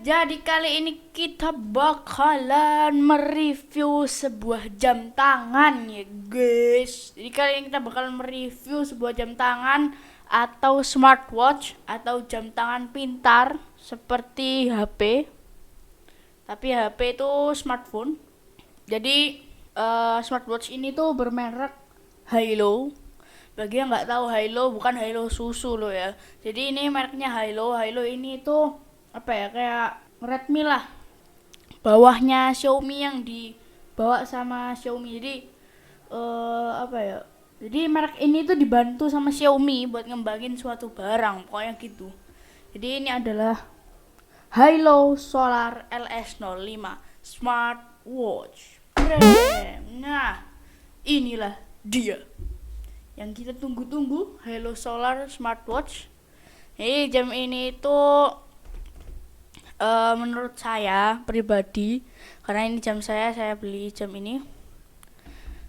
Jadi kali ini kita bakalan mereview sebuah jam tangan ya guys. Jadi kali ini kita bakalan mereview sebuah jam tangan atau smartwatch atau jam tangan pintar seperti HP. Tapi HP itu smartphone. Jadi smartwatch ini tuh bermerek Hilo. Bagi yang nggak tahu, Hilo bukan Hilo susu loh ya. Jadi ini mereknya Hilo. Hilo ini tuh apa ya, kayak Redmi lah, bawahnya Xiaomi yang dibawa sama Xiaomi. Jadi apa ya, jadi merek ini tuh dibantu sama Xiaomi buat ngembangin suatu barang, pokoknya gitu. Jadi ini adalah Hilo Solar LS05 Smartwatch. Nah, inilah dia yang kita tunggu-tunggu, Hilo Solar Smartwatch. Jadi jam ini tuh menurut saya pribadi, karena ini jam saya beli jam ini.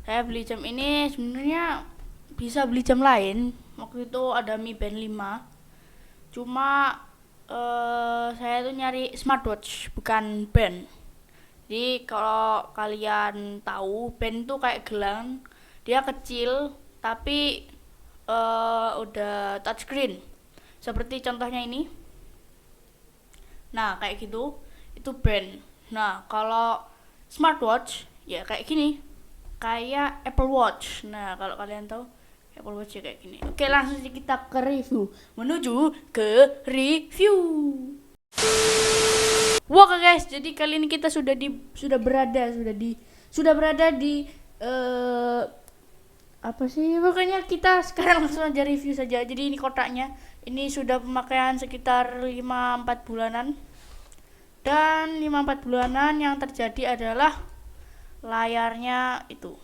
Saya beli jam ini sebenarnya bisa beli jam lain. Waktu itu ada Mi Band 5. Cuma saya tuh nyari smartwatch bukan band. Jadi kalau kalian tahu, band tuh kayak gelang, dia kecil tapi udah touchscreen. Seperti contohnya ini. Nah, kayak gitu, itu band. Nah, kalau smartwatch ya kayak gini, kayak Apple Watch. Nah, kalau kalian tahu Apple Watch ya kayak gini. Oke, langsung kita ke review. Menuju ke review. Oke guys, jadi kali ini kita sudah berada di apa sih, pokoknya kita sekarang langsung aja review saja. Jadi ini kotaknya, ini sudah pemakaian sekitar 5-4 bulanan. Dan 5-4 bulanan yang terjadi adalah layarnya itu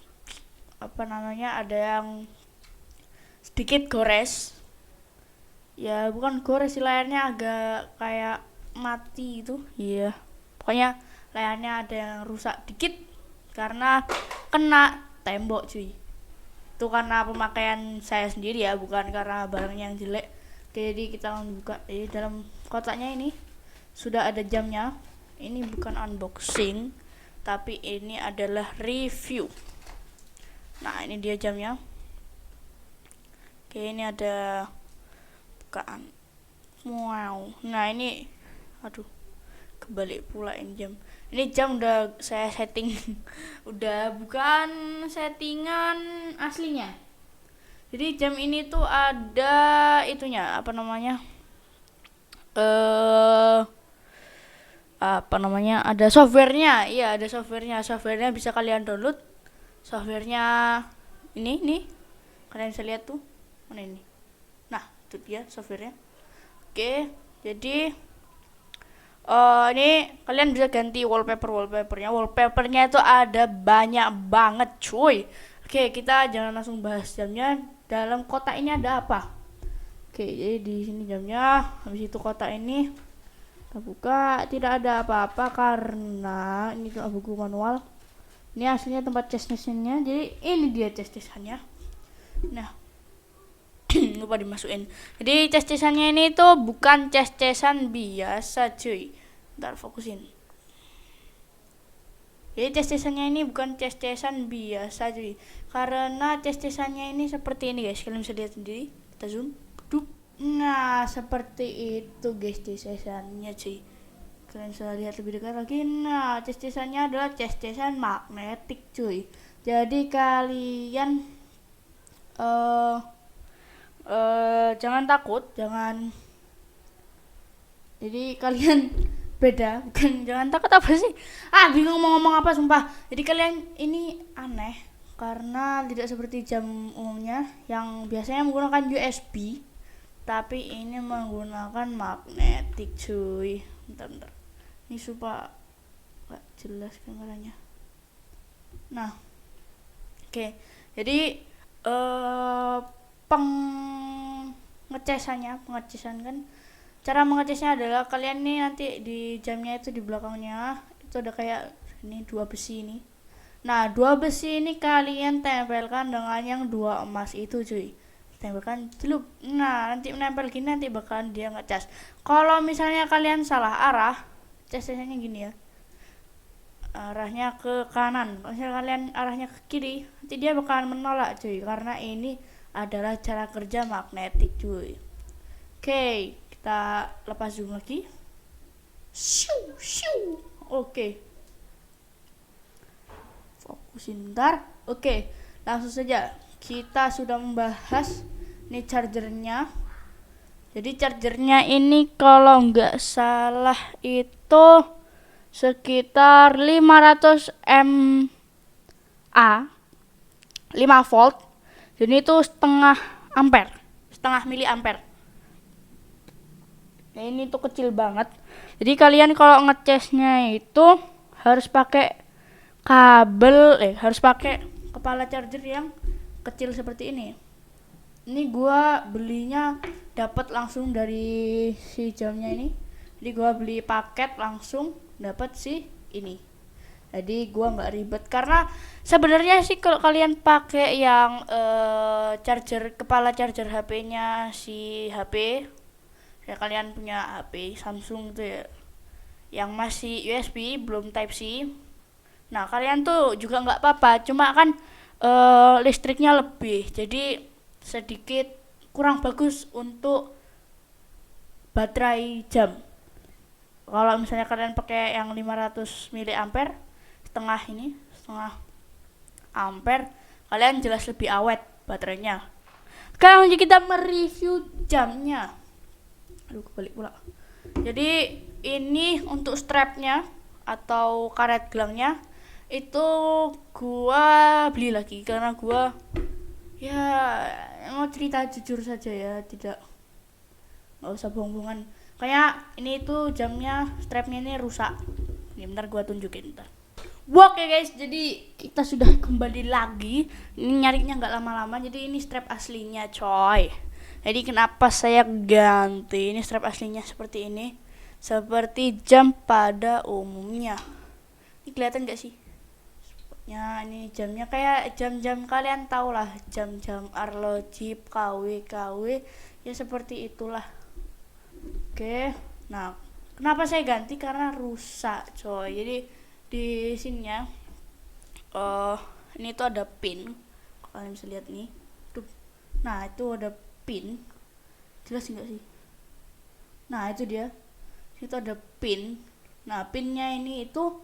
apa namanya, ada yang sedikit gores. Ya bukan gores sih, layarnya agak kayak mati itu. Iya, pokoknya layarnya ada yang rusak dikit karena kena tembok cuy. Itu karena pemakaian saya sendiri ya, bukan karena barangnya yang jelek. Oke, jadi kita langsung buka. Jadi dalam kotaknya ini sudah ada jamnya. Ini bukan unboxing, tapi ini adalah review. Nah, ini dia jamnya. Oke, ini ada bukaan. Wow. Nah, ini aduh, kebalik pula ini jam. Ini jam udah saya setting udah bukan settingan aslinya. Jadi jam ini tuh ada itunya, apa namanya, ada softwarenya. Iya, ada softwarenya bisa kalian download. Softwarenya ini kalian bisa lihat tuh, mana ini. Nah, itu dia softwarenya. Oke, jadi ini kalian bisa ganti wallpapernya itu ada banyak banget cuy. Oke, kita jangan langsung bahas jamnya. Dalam kotak ini ada apa? Oke, jadi di sini jamnya. Habis itu kotak ini kita buka, tidak ada apa-apa karena ini tuh buku manual. Ini aslinya tempat cas-casannya. Jadi ini dia cas-casannya. Nah, lupa dimasukin. Jadi cas-casannya ini tuh bukan cas-casan biasa cuy. Ntar fokusin. Jadi cas-casannya ini bukan cas-casan biasa cuy, karena cas-casannya ini seperti ini guys. Kalian bisa lihat sendiri. Kita zoom. Nah, seperti itu guys cas-casannya cuy. Kalian bisa lihat lebih dekat lagi. Nah, cas-casannya adalah cas-casan magnetik cuy. Jadi kalian jangan takut, jadi kalian beda, bukan jangan takut apa sih, bingung mau ngomong apa sumpah. Jadi kalian ini aneh karena tidak seperti jam umumnya yang biasanya menggunakan USB, tapi ini menggunakan magnetik cuy. Bentar, ini supaya gak jelas kameranya. Nah, oke. Jadi pengecasan kan, cara mengecasnya adalah kalian nih nanti di jamnya itu di belakangnya itu ada kayak ini 2 besi ini. Nah, 2 besi ini kalian tempelkan dengan yang 2 emas itu cuy. Tempelkan celup. Nah, nanti menempel gini, nanti bakalan dia ngecas. Kalau misalnya kalian salah arah, CCC-nya gini ya, arahnya ke kanan. Kalau misalnya kalian arahnya ke kiri, nanti dia bakalan menolak cuy, karena ini adalah cara kerja magnetik cuy. Oke, kita lepas zoom lagi. Shoo, shoo. Oke, fokusin bentar. Oke, langsung saja kita sudah membahas ini chargernya. Jadi chargernya ini kalau nggak salah itu sekitar 500 mA, 5 volt. Jadi itu setengah ampere, setengah miliampere. Nah, ini tuh kecil banget. Jadi kalian kalau ngecasnya itu harus pakai kabel, harus pakai kepala charger yang kecil seperti ini. Ini gua belinya dapat langsung dari si jamnya ini. Jadi gua beli paket langsung dapat si ini. Jadi gua nggak ribet, karena sebenarnya sih kalau kalian pakai yang charger, kepala charger HP-nya si HP ya, kalian punya HP Samsung itu ya, yang masih USB belum Type C, nah kalian tuh juga nggak apa-apa, cuma kan listriknya lebih, jadi sedikit kurang bagus untuk baterai jam. Kalau misalnya kalian pakai yang 500 mAh, setengah ampere, kalian jelas lebih awet baterainya. Sekarang kita mereview jamnya. Aduh, kebalik pula. Jadi ini untuk strapnya atau karet gelangnya itu gua beli lagi, karena gua ya mau cerita jujur saja ya, nggak usah bohong-bohongan. Kayak ini tuh jamnya, strapnya ini rusak. Ini bentar gua tunjukin bentar. Oke guys, jadi kita sudah kembali lagi. Ini nyarinya nggak lama-lama, jadi ini strap aslinya coy. Jadi kenapa saya ganti, ini strap aslinya seperti ini, seperti jam pada umumnya. Ini kelihatan nggak sih? Ya, ini jamnya kayak jam-jam kalian tau lah, jam-jam arloji, KW ya, seperti itulah. Oke, nah kenapa saya ganti, karena rusak coy. Jadi di sininya ini tuh ada pin, kalian bisa lihat nih tuh. Nah itu ada pin, jelas enggak sih? Nah itu dia, itu ada pin. Nah pinnya ini itu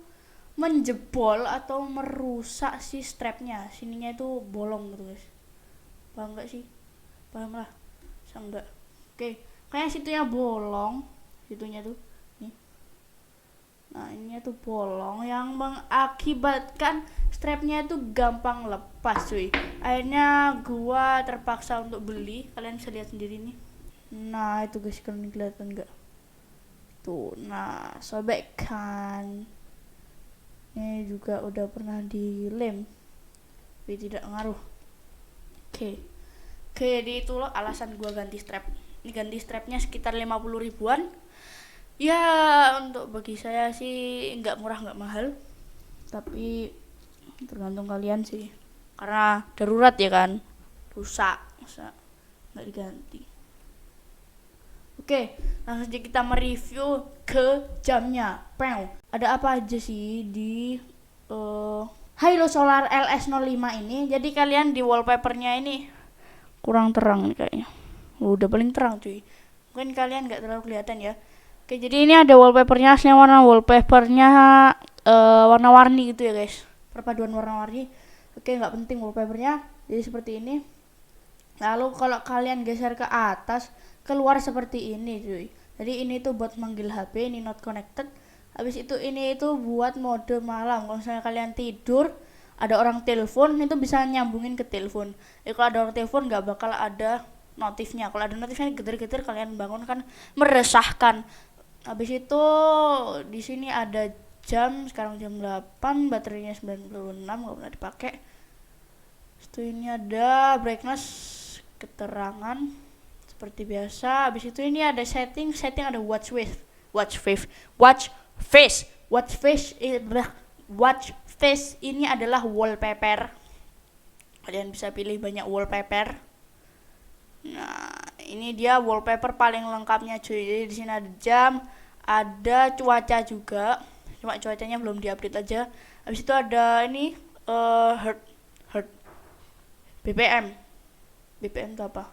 menjebol atau merusak si strapnya, sininya itu bolong gitu guys. Paham nggak sih? Paham lah, bisa enggak? Oke, kayak situnya bolong, situnya tuh nih. Nah ini tuh bolong yang mengakibatkan strapnya itu gampang lepas cuy. Akhirnya gua terpaksa untuk beli, kalian bisa lihat sendiri nih. Nah itu guys, kalian kelihatan nggak? Tuh, nah sobek kan. Ini juga udah pernah dilem, tapi tidak ngaruh. Oke, jadi itu loh alasan gua ganti strap. Ini ganti strapnya sekitar 50 ribuan. Ya untuk bagi saya sih nggak murah nggak mahal, tapi tergantung kalian sih, karena darurat ya kan, rusak masa nggak diganti. Oke, langsung aja kita mereview ke jamnya. Ada apa aja sih di Hilo Solar LS05 ini? Jadi kalian di wallpapernya ini kurang terang nih kayaknya. Udah paling terang cuy. Mungkin kalian nggak terlalu kelihatan ya. Oke, jadi ini ada wallpapernya, aslinya wallpapernya warna-warni gitu ya guys. Perpaduan warna-warni. Oke, nggak penting wallpapernya. Jadi seperti ini. Lalu kalau kalian geser ke atas, keluar seperti ini cuy. Jadi ini tuh buat manggil HP, ini not connected. Habis itu ini itu buat mode malam. Kalau misalnya kalian tidur, ada orang telepon, itu bisa nyambungin ke telepon. Kalau ada orang telepon nggak bakal ada notifnya. Kalau ada notifnya geter-geter, kalian bangun kan meresahkan. Habis itu di sini ada jam, sekarang jam 8, baterainya 96, nggak pernah dipakai. Itu ini ada brightness, keterangan seperti biasa. Habis itu ini ada setting ada watch face ini adalah wallpaper. Kalian bisa pilih banyak wallpaper. Nah, ini dia wallpaper paling lengkapnya cuy. Jadi di sini ada jam, ada cuaca juga, cuma cuacanya belum diupdate aja. Habis itu ada ini heart heart BPM. BPM itu apa?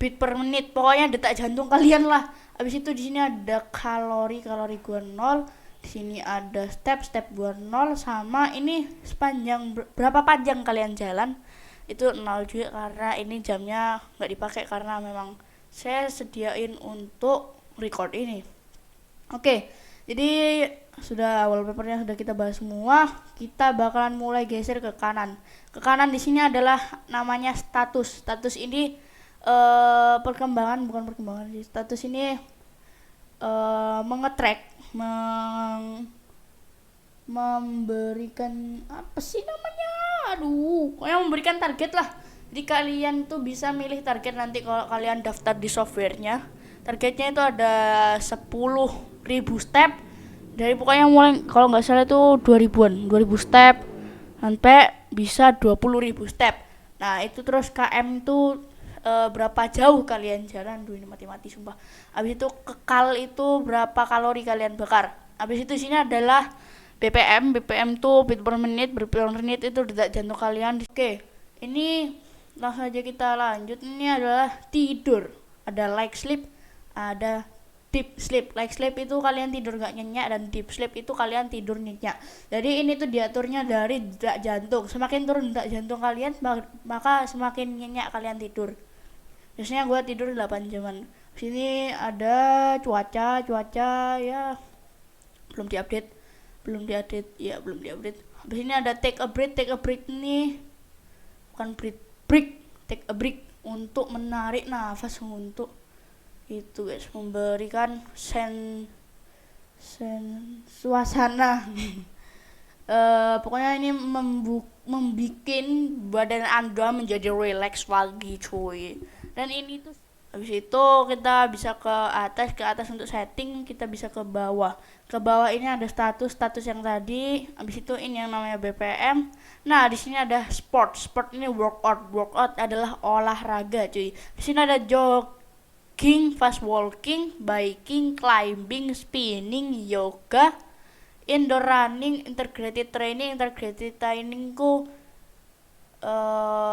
Beat per menit, pokoknya detak jantung kalian lah. Habis itu di sini ada kalori gua 0, di sini ada step gua 0, sama ini sepanjang berapa panjang kalian jalan itu 0 juga, karena ini jamnya nggak dipakai karena memang saya sediain untuk record ini. Oke, jadi sudah wallpapernya sudah kita bahas semua. Kita bakalan mulai geser ke kanan. Ke kanan di sini adalah namanya status. Status ini perkembangan, bukan perkembangan sih. Status ini mengetrack, memberikan apa sih namanya? Aduh, pokoknya memberikan target lah. Jadi kalian tuh bisa milih target nanti kalau kalian daftar di softwarenya. Targetnya itu ada 10.000 step. Dari pokoknya mulai kalau nggak salah itu 2000 step sampai bisa 20.000 step. Nah, itu terus KM itu berapa jauh kalian jalan. Duh, ini mati-mati sumpah. Habis itu kekal itu berapa kalori kalian bakar. Habis itu sini adalah BPM. BPM tuh beat per menit. Beat per menit itu detak jantung kalian. Oke, ini langsung aja kita lanjut. Ini adalah tidur. Ada light sleep, ada deep sleep. Light sleep itu kalian tidur gak nyenyak, dan deep sleep itu kalian tidur nyenyak. Jadi ini tuh diaturnya dari detak jantung. Semakin turun detak jantung kalian, maka semakin nyenyak kalian tidur. Biasanya gue tidur 8 jaman. Sini ada cuaca ya belum diupdate. Habis ini ada take a break ini bukan break, take a break untuk menarik nafas, untuk itu guys, memberikan suasana. Pokoknya ini membikin badan Anda menjadi relax lagi cuy. Dan ini tuh habis itu kita bisa ke atas untuk setting, kita bisa ke bawah. Ke bawah ini ada status yang tadi. Habis itu ini yang namanya BPM. Nah, di sini ada sport ini workout adalah olahraga cuy. Di sini ada jogging, fast walking, biking, climbing, spinning, yoga, indoor running, integrated training ku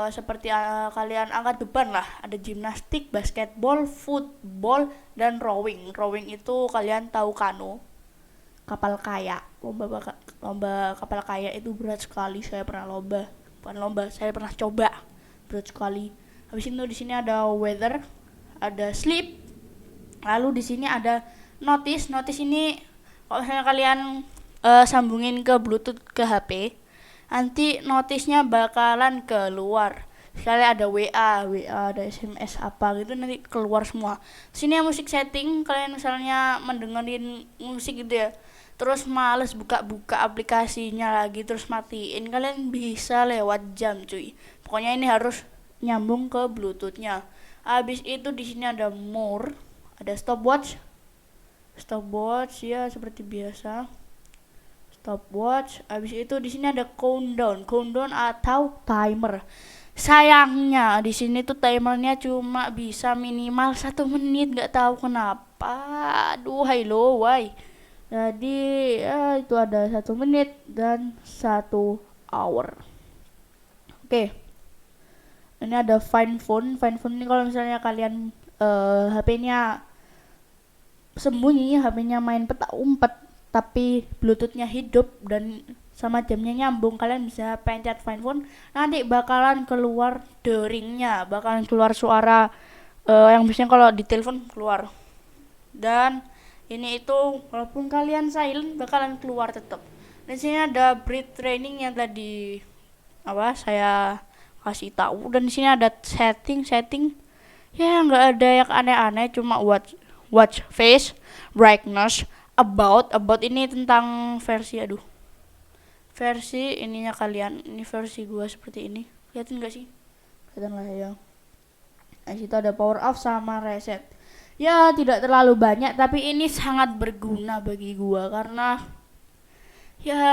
seperti kalian angkat beban lah. Ada gimnastik, basketball, football, dan rowing. Rowing itu kalian tahu kano, kapal kayak. Lomba kapal kayak itu berat sekali. Saya pernah saya pernah coba, berat sekali. Habis itu di sini ada weather, ada sleep. Lalu di sini ada notice ini kalau misalnya kalian sambungin ke Bluetooth ke HP, nanti notisnya bakalan keluar. Sekali ada WA, ada SMS apa gitu, nanti keluar semua. Sini musik setting, kalian misalnya mendengarin musik gitu ya, terus males buka aplikasinya lagi, terus matiin, kalian bisa lewat jam cuy. Pokoknya ini harus nyambung ke Bluetoothnya. Habis itu di sini ada more, ada stopwatch ya seperti biasa. Stopwatch. Habis itu di sini ada countdown atau timer. Sayangnya di sini tuh timernya cuma bisa minimal 1 menit, nggak tahu kenapa. Aduh, hello, why? Jadi ya, itu ada 1 menit dan 1 hour. Oke. Ini ada find phone ini kalau misalnya kalian HP-nya sembunyi, HP-nya main petak umpet, tapi Bluetoothnya hidup dan sama jamnya nyambung, kalian bisa pencet find phone, nanti bakalan keluar deringnya, bakalan keluar suara yang biasanya kalau di telepon keluar. Dan ini itu walaupun kalian silent bakalan keluar tetap. Di sini ada breath training yang tadi saya kasih tahu, dan di sini ada setting ya nggak ada yang aneh-aneh, cuma watch face, brightness, about ini tentang versi ininya kalian. Ini versi gua seperti ini, lihatin nggak sih? Kelihatan lah ya. Nah, situ ada power off sama reset. Ya tidak terlalu banyak, tapi ini sangat berguna bagi gua karena ya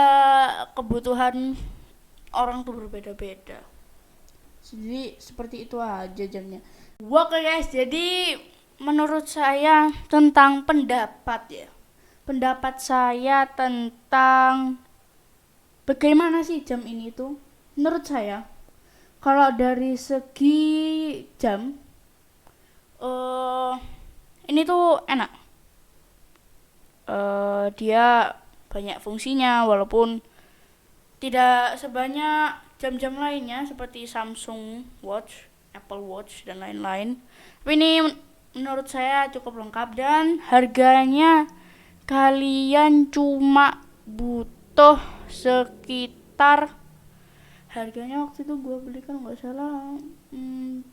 kebutuhan orang tuh berbeda-beda. Jadi seperti itu aja jamnya. Oke guys, jadi menurut saya tentang pendapat ya. Pendapat saya tentang bagaimana sih jam ini tuh? Menurut saya, kalau dari segi jam, ini tuh enak. Dia banyak fungsinya walaupun tidak sebanyak jam-jam lainnya seperti Samsung Watch, Apple Watch dan lain-lain. Tapi ini menurut saya cukup lengkap dan harganya kalian cuma butuh sekitar, harganya waktu itu gue beli kan nggak salah 450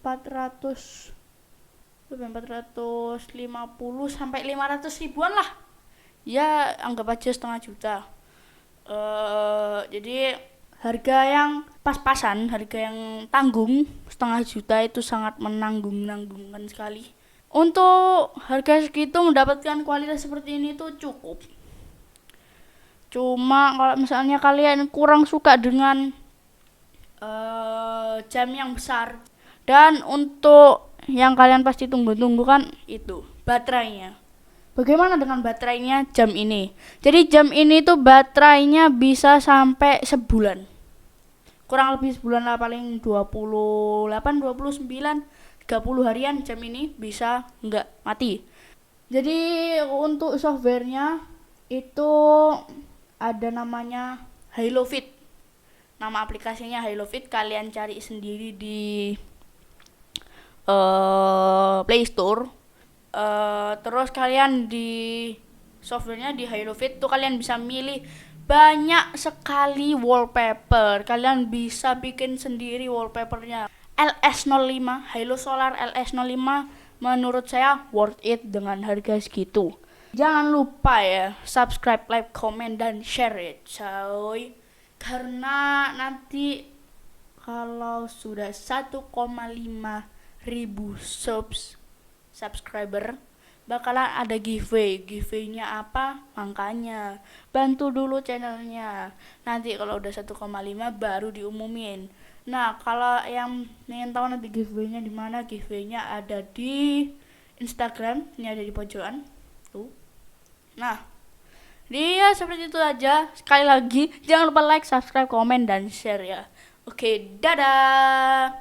sampai 500 ribuan lah ya, anggap aja setengah juta. Jadi harga yang pas-pasan, harga yang tanggung, setengah juta itu sangat menanggung-nanggungkan sekali. Untuk harga segitu mendapatkan kualitas seperti ini tuh cukup. Cuma kalau misalnya kalian kurang suka dengan jam yang besar, dan untuk yang kalian pasti tunggu-tunggu kan itu baterainya. Bagaimana dengan baterainya jam ini? Jadi jam ini tuh baterainya bisa sampai sebulan. Kurang lebih sebulan lah, paling 28, 29, 30 harian jam ini bisa nggak mati. Jadi untuk softwarenya itu ada namanya HaloFit. Nama aplikasinya HaloFit, kalian cari sendiri di Play Store. Terus kalian di softwarenya di HaloFit tuh kalian bisa milih banyak sekali wallpaper. Kalian bisa bikin sendiri wallpapernya. LS05, Halo Solar LS05 menurut saya worth it dengan harga segitu. Jangan lupa ya, subscribe, like, comment, dan share ya coy. Karena nanti kalau sudah 1,5 ribu subscriber bakalan ada giveaway-nya apa, makanya bantu dulu channelnya. Nanti kalau udah 1,5 baru diumumin. Nah, kalau yang ingin tahu nanti giveaway-nya di mana, giveaway-nya ada di Instagram, ini ada di pojokan tuh. Nah, dia seperti itu aja. Sekali lagi jangan lupa like, subscribe, komen, dan share ya. Oke, dadah.